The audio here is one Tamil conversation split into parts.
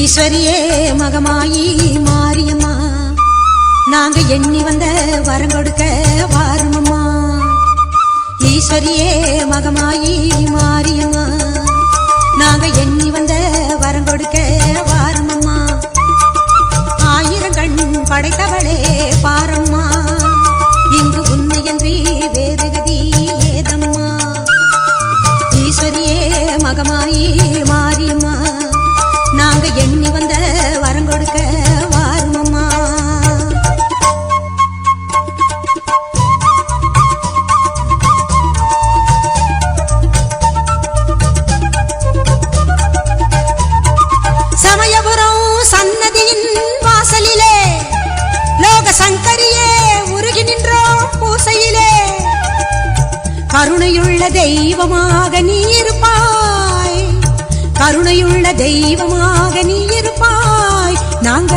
ஈஸ்வரியே மகமாயி மாரியம்மா, நாங்க எண்ணி வந்த வரம் கொடுக்க வாருமம்மா. ஈஸ்வரியே மகமாயி மாரியம்மா, நாங்க எண்ணி வந்த வரம் கொடுக்க வாருமம்மா. ஆயிரம் கண் படைத்தவளே பாரம்மா, இங்கு உன்னையன்றி வேறு கதி ஏதம்மா. ஈஸ்வரியே மகமாயி மாரியம்மா, நாங்க எண்ணி வந்த வரம் கொடுக்க வாருமம்மா. சமயபுரம் சன்னதியின் வாசலிலே லோக சங்கரியே உருகி நின்றோம் பூசையிலே. கருணையுள்ள தெய்வமாக நீ இருப்பாய், கருணையுள்ள தெய்வமாக நீ இருப்பாய். நாங்க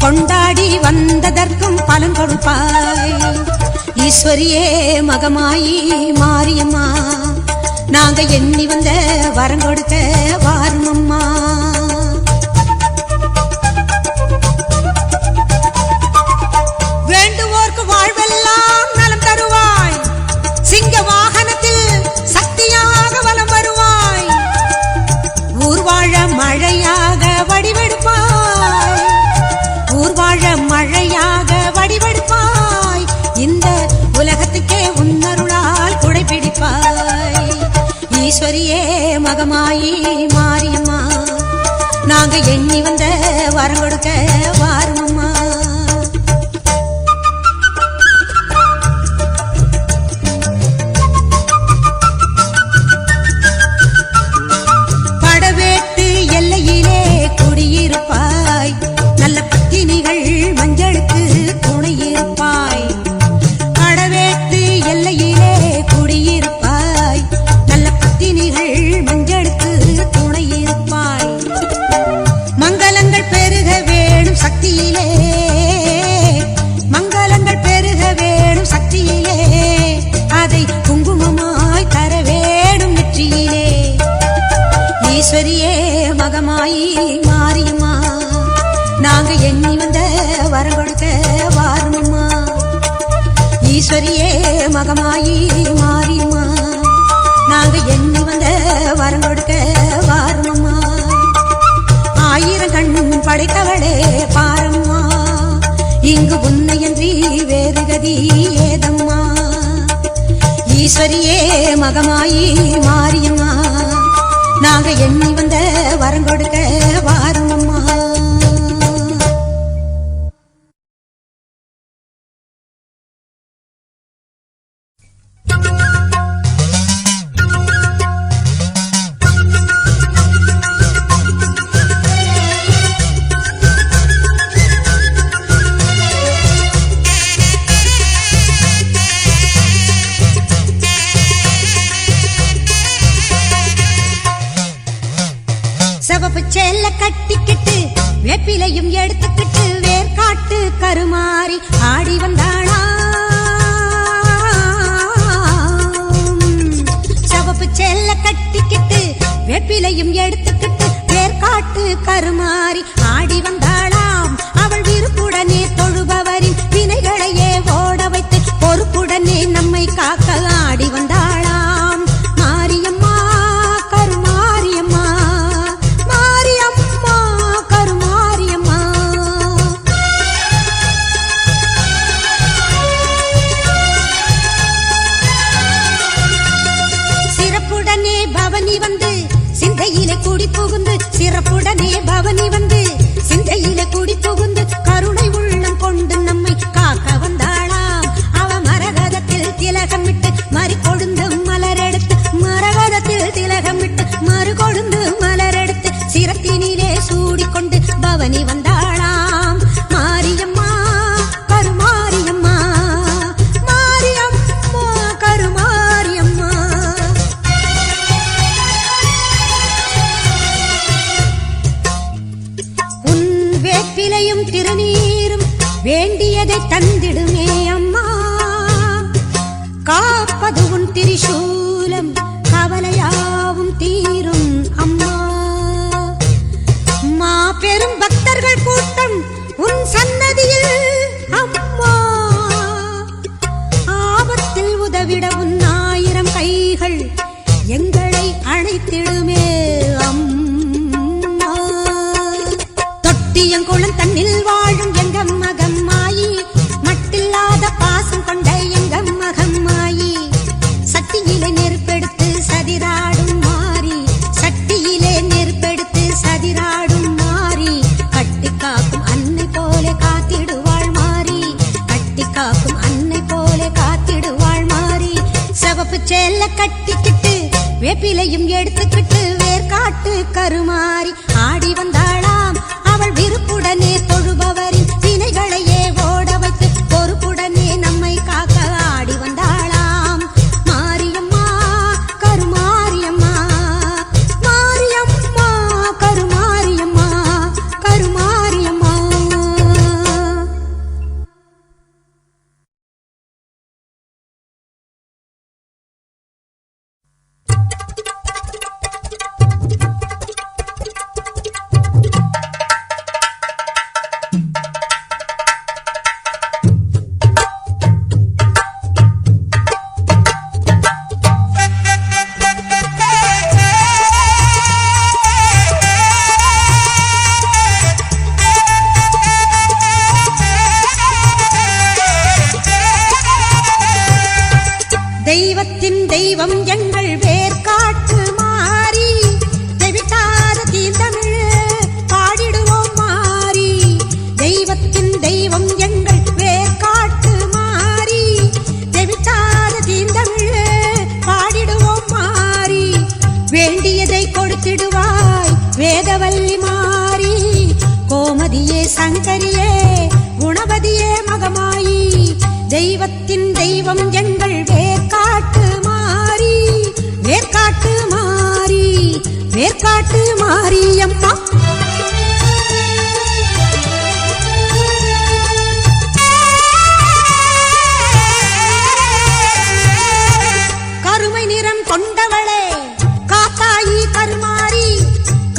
கொண்டாடி வந்ததற்கும் பலன் கொடுப்பாய். ஈஸ்வரியே மகமாயி மாரியம்மா, நாங்க எண்ணி வந்த வரம் கொடுக்க வாருமம்மா. வேண்டுவோர்க்கு வாழ்வெல்லாம் நலம் தருவாய், சிங்க வாகனத்தில் சக்தியாக வலம் வருவாய். ஊர்வாழ மழையாக வடிவெடுப்பாய், ஊர்வாழ மழையாக வடிவெடுப்பாய். இந்த உலகத்துக்கே உன்னருளால் குடைபிடிப்பாய். ஈஸ்வரியே மகமாயி மாரியம்மா, நாங்க எண்ணி வந்த வரம் கொடுக்க வாருமம்மா. படவேட்டு எல்லையிலே குடியிருப்பாய், நல்ல பத்தினிகள் மஞ்சளுக்கு துணையிருப்பாய். படவேட்டு எல்லையிலே குடியிருப்பாய், நல்ல பத்தினிகள் மஞ்சளுக்கு துணையிருப்பாய். மங்களங்கள் பெருக வேணும் சக்தியிலே, மங்களங்கள் பெருக வேணும் சக்தியிலே. அதை குங்குமமாய் தர வேணும் நெற்றியிலே. ஈஸ்வரியே மகமாயி மாரியம்மா, நாங்க எண்ணி வந்த வரம் கொடுக்க வாருமம்மா. ஈஸ்வரியே மகமாயி மாரியம்மா, நாங்க எண்ணி வந்த வரம் கொடுக்க வாருமம்மா. ஆயிரம் கண் படைத்தவளே பாரம்மா, இங்கு உன்னையன்றி வேறு கதி ஏதம்மா. ஈஸ்வரியே மகமாயி மாரியம்மா, நாங்க எண்ணி வந்த வரம் கொடுக்க வாருமம்மா. சிவப்பு சேல கட்டிக்கிட்டு வேப்பிலையும் எடுத்துக்கிட்டு வேர்காட்டு கருமாறி ஆடி வந்தாளா. சிவப்பு சேல கட்டிக்கிட்டு வேப்பிலையும் எடுத்துக்கிட்டு வேர்காட்டு கருமாறி ஆடி வந்தாளாம். அவள் விருப்புடனே தொழுபவரின் வினைகளையே ஓட வைத்து பொறுப்புடனே நம்மை காக்க ஆடி வந்தாளாம். மாரியம்மா கருமாரியம்மா, மாரியம்மா கருமாரியம்மா. சிறப்புடனே பவனி வந்து சிந்தையிலே குடி புகுந்து, சிறப்புடனே பவனி வந்து சிந்தையிலே குடி புகுந்து கருணை உள்ளம் கொண்டு நம்மை காக்க வந்தாளாம். அவ மரகதத்தில் திலகமிட்டு மறி கொழுந்து மலரெடுத்து, மரகதத்தில் திலகமிட்டு மறு கொழுந்து மலரெடுத்து சிரத்தினிலே சூடிக்கொண்டு பவனி வந்தாளாம். மாரியம்மா கருமாரியம்மா, மாரியம்மா கருமாரியம்மா. உன் வேப்பிலையும் திருநீரும் வேண்டியதை தந்திடுமே அம்மா. காப்பது உன் திரிசூலம், கவலையாவும் தீரும் அம்மா. மா பெரும் வருடம் உன் சன்னதியில் அம்மா, ஆபத்தில் உதவிட உன் 1000 கைகள் எங்களை அழைத்திடுமே அம்மா. தொட்டியங்குளம் தன்னில் வாழும் எங்க மகம்மாயி, மட்டில்லாத பாசம் கொண்ட எங்க மகம்மாயி, சட்டியிலே நெருப்பெடுத்து சதிராடும் மாறி, சட்டியிலே நெருப்பெடுத்து சதிராடும் மாறி, கட்டி காக்கும் அன்னை போல காத்திடுவாள் மாறி, கட்டி காக்கும் அன்னை போல காத்திடுவாள் மாறி. சிவப்பு சேல கட்டிக்கிட்டு வேப்பிலையும் எடுத்துக்கிட்டு வேர்காட்டு கருமாறி ஆடி வந்தாளாம். அவள் விருப்புடனே தொழுபவரின் வினைகளையே ஓட வைத்து பொறுப்புடனே நம்மை காக்க ஆடி வந்தாளாம். மாரியம்மா கருமாரியம்மா, மாரியம்மா கருமாரியம்மா, கருமாரியம்மா. தெய்வத்தின் தெய்வம் எங்கள் வேர்காட்டு மாறி, தெவிட்டாத தீந்தமிழ் பாடிடுவோம் மாறி. தெய்வத்தின் தெய்வம் எங்கள் வேர்காட்டு மாறி, தெவிட்டாத தீந்தமிழ் பாடிடுவோம் மாறி. வேண்டியதை கொடுத்திடுவாய் வேதவல்லி மாறி, கோமதியே சங்கரியே குணவதியே மகமாயி. தெய்வத்தின் தெய்வம் எங்கள் வேர்காட்டு மாறி, வேர்காட்டு மாறி, வேர்காட்டு மாரியம்மா. கருமை நிறம் கொண்டவளே காத்தாயி கருமாரி,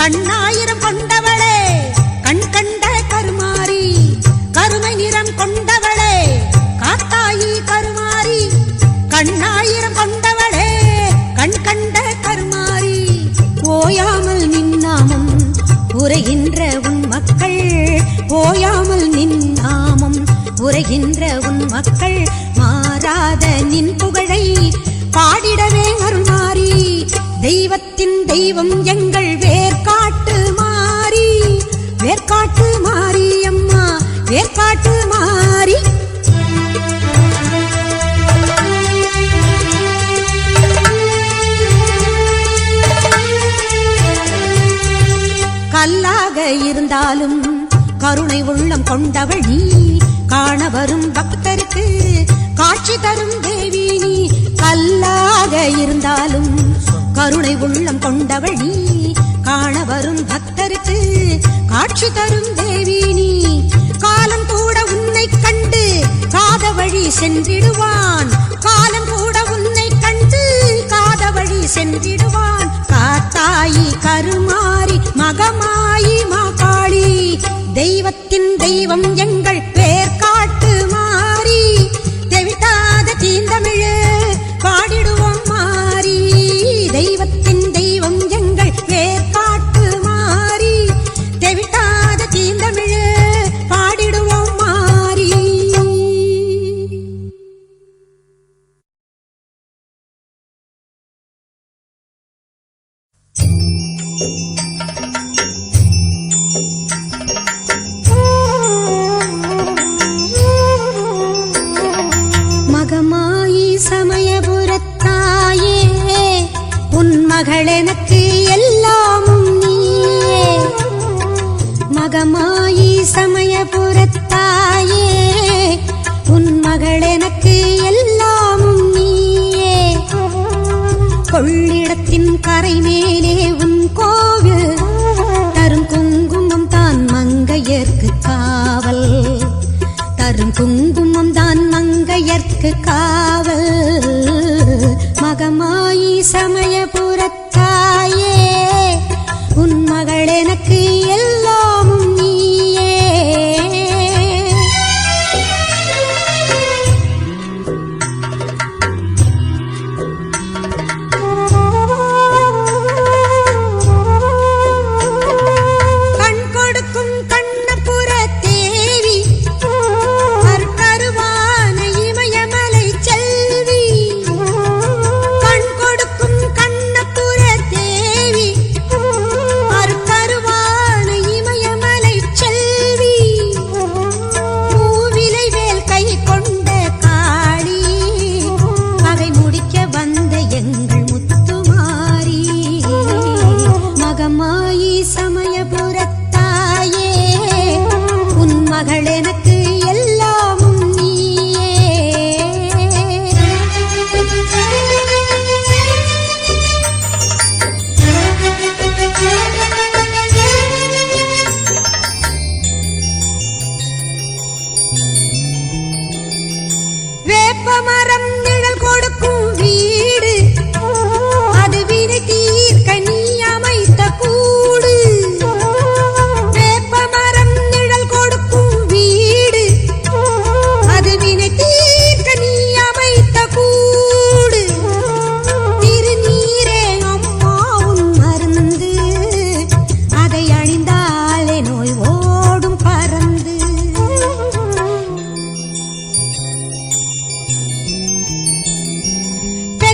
கண்ணாயிரம் கொண்டவளே கண் கண்ட கருமாரி. கருமை நிறம் கொண்டவளே காத்தாயி கருமாரி, கண்ணாயிரம் கொண்டவளே கண் கண்ட கருமாரி. ஓயாமல் நின்னாமம் உரைகின்ற உன் மக்கள், ஓயாமல் நின்னாமம் உரைகின்ற உன் மக்கள், மாறாத நின் புகழை பாடிடவே அருள்மாரி. தெய்வத்தின் தெய்வம் எங்கள் வேர்காட்டு மாறி, வேர்காட்டு மாரி அம்மா, வேர்காட்டு மாறி. கல்லாக இருந்தாலும் கருணை உள்ளம் கொண்டவள் நீ, காண வரும் பக்தருக்கு காட்சி தரும் தேவி நீ. கல்லாக இருந்தாலும் கருணை உள்ளம் கொண்டவள் நீ, காண வரும் பக்தருக்கு காட்சி தரும் தேவி நீ. காலம் கூட உன்னை கண்டு காத வழி சென்றிடுவான், காலம் கூட உன்னை கண்டு காத வழி சென்றிடுவான். காத்தாயி கருமாரி மகமாயி மாகாளி, தெய்வத்தின் தெய்வம் எங்கள் வேர்காட்டு மாறி, தெவிட்டாத தீந்தமிழ் பாடிடுவோம் மாறி. தெய்வத்தின் தெய்வம் எங்கள் வேர்காட்டு மாறி, தெவிட்டாத தீந்தமிழ் பாடிடுவோம் மாறி. மகமாயி சமயபுரத்தாயே, உன் மகள் எனக்கு எல்லாமும் நீயே. மகமாயி சமயபுரத்தாயே, உன் மகள் எனக்கு எல்லாமும் நீயே. கொள்ளிடத்தின் கரை மேலே உன் கோவில், தரும் குங்குமம் தான் மங்கையர்க்கு காவல், தரும் குங்குமம் தான் மங்கையர்க்கு காவல். மகமாயி சமயபுரத்தாயே, உன் மகள் எனக்கு எல்லாமும் நீயே.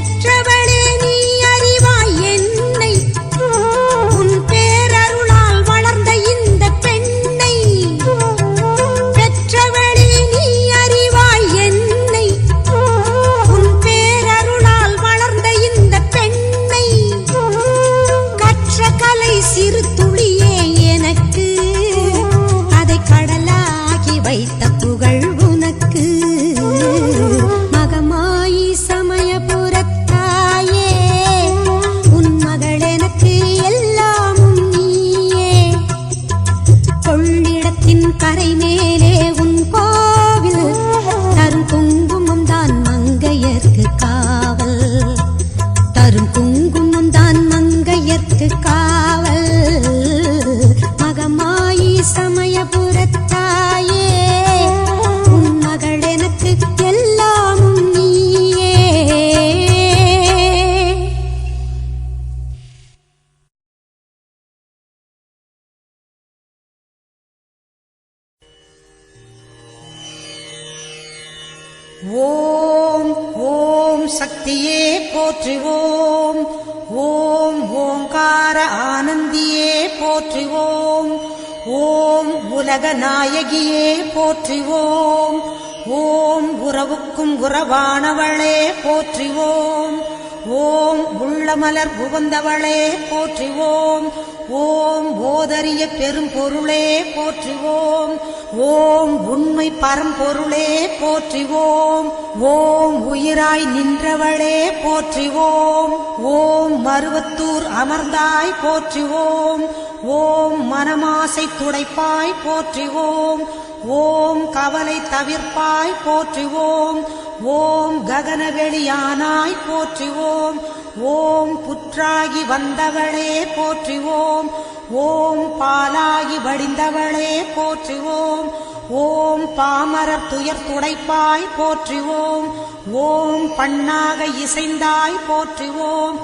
பெற்றவளே நீ அறிவாய் என்னை, உன் பேரருளால் வளர்ந்த இந்த பெண்ணை. பெற்றவளே நீ அறிவாய் என்னை, உன் பேரருளால் வளர்ந்த இந்த பெண்ணை. கற்ற கலை சிறு துளியே எனக்கு, அதை கடலாகி வைத்த புகழ் உனக்கு. மகமாயி சமயபுரத்தாயே, உன் மகள் எனக்கு எல்லாமும் நீயே. கொள்ளிடத்தின் கரை மேலே உன் கோவில், தரும் குங்குமம் தான் மங்கையர்க்கு காவல். தரும் குங்குமம் தான் மங்கையர்க்கு காவல். மகமாயி சமயபுரத்தாயே, உன் மகள் எனக்கு எல்லாமும் நீயே. ஓம் ஓம் சக்தியே போற்றுவோம். ஓம் ஓங்கார ஆனந்தியே போற்றுவோம். ஓம் உலக நாயகியே போற்றுவோம். ஓம் உறவுக்கும் உறவானவளே போற்றுவோம். ஓம் உள்ளமலர் புகுந்தவளே போற்றுவோம். ஓம் ஓதரிய பெரும்பொருளே போற்றுவோம். ஓம் உண்மை பரம்பொருளே போற்றுவோம். ஓம் உயிராய் நின்றவளே போற்றுவோம். ஓம் மருவத்தூர் அமர்ந்தாய் போற்றுவோம். ஓம் மனமாசை துடைப்பாய் போற்றுவோம். ஓம் கவலை தவிர்ப்பாய் போற்றுவோம். ஓம் ககனவெளியானாய் போற்றுவோம். ஓம் புற்றாகி வந்தவளே போற்றுவோம். ஓம் பாலாகி வடிந்தவளே போற்றுவோம். ஓம் பாமரர் துயர் துடைப்பாய் போற்றுவோம். ஓம் பண்ணாக இசைந்தாய் போற்றுவோம்.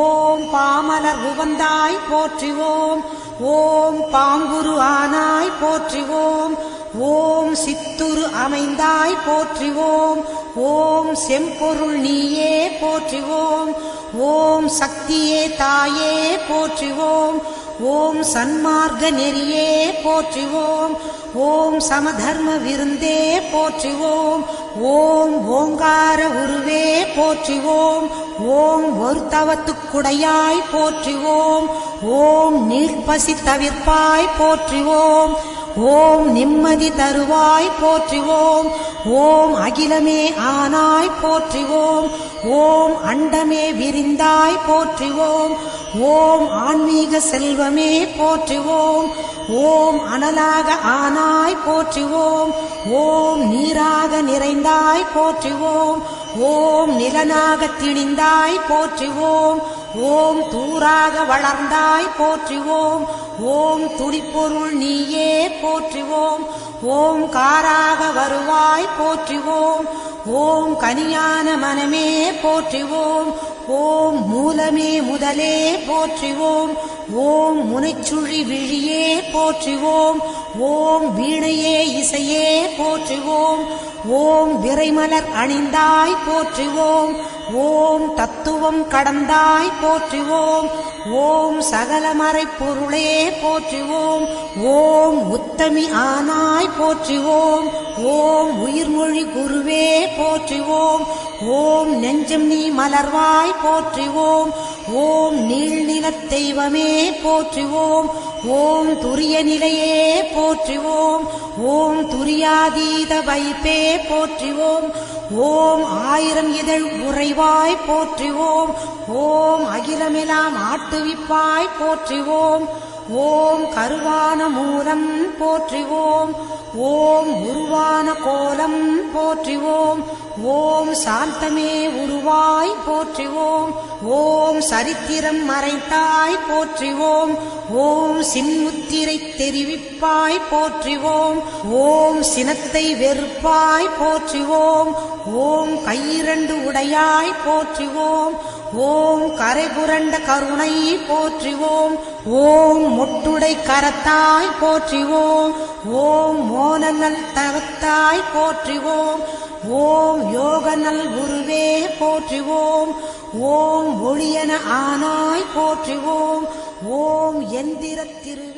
ஓம் பாமலர் உவந்தாய் போற்றுவோம். ஓம் பாங்குரு ஆனாய் போற்றுவோம். ஓம் சித்துரு அமைந்தாய் போற்றுவோம். ஓம் செம்பொருள் நீயே போற்றுவோம். ஓம் சக்தியே தாயே போற்றுவோம். ஓம் சன்மார்க்க நெறியே போற்றுவோம். ஓம் சமதர்ம விருந்தே போற்றுவோம். ஓம் ஓங்கார உருவே போற்றுவோம். ஓம் ஒரு தவத்துக்குடையாய் போற்றுவோம். ஓம் நீர்ப்பசி தவிர்ப்பாய் போற்றுவோம். ஓம் நிம்மதி தருவாய் போற்றுவோம். ஓம் அகிலமே ஆனாய் போற்றுவோம். ஓம் அண்டமே விரிந்தாய் போற்றுவோம். ஓம் ஆன்மீக செல்வமே போற்றுவோம். ஓம் அனலாக ஆனாய் போற்றுவோம். ஓம் நீராக நிறைந்தாய் போற்றுவோம். ஓம் நிலனாக திணிந்தாய் போற்றுவோம். ஓம் தூராக வளர்ந்தாய் போற்றுவோம். ஓம் துடிப்பொருள் நீயே போற்றுவோம். ஓம் காராக வருவாய் போற்றுவோம். ஓம் கனியான மனமே போற்றுவோம். ஓம் மூலமே முதலே போற்றுவோம். ஓம் முனைச்சுழி விழியே போற்றுவோம். ஓம் வீணையே இசையே போற்றுவோம். ஓம் விரைமலர் அணிந்தாய் போற்றுவோம். ஓம் தத்துவம் கடந்தாய் போற்றுவோம். ஓம் சகலமறை பொருளே போற்றுவோம். ஓம் உத்தமி ஆனாய் போற்றுவோம். ஓம் உயிர்மொழி குருவே போற்றுவோம். ஓம் நெஞ்சம் நீ மலர்வாய் போற்றுவோம். ஓம் நீள்நிலத் தெய்வமே போற்றுவோம். ஓம் துரிய நிலையே போற்றுவோம். ஓம் துரியாதீத வைப்பே போற்றுவோம். ஓம் ஆயிரம் இதழ் உறைவாய் போற்றுவோம். ஓம் அகிலமெல்லாம் ஆட்டுவிப்பாய் போற்றுவோம். ஓம் கருவான மூலம் போற்றுவோம். ஓம் உருவான கோலம் போற்றுவோம். ஓம் சாந்தமே உருவாய் போற்றுவோம். ஓம் சரித்திரம் மறைத்தாய் போற்றுவோம். ஓம் சின்முத்திரை தெரிவிப்பாய் போற்றுவோம். ஓம் சினத்தை வெறுப்பாய் போற்றுவோம். ஓம் கையிரண்டு உடையாய் போற்றுவோம். ஓம் கரைபுரண்ட கருணை போற்றுவோம். ஓம் மொட்டுடை கரத்தாய் போற்றுவோம். ஓம் மோனநல் தவத்தாய் போற்றுவோம். ஓம் யோக நல் குருவே போற்றுவோம். ஓம் ஒளியன ஆனாய் போற்றுவோம். ஓம் எந்திரத்திரு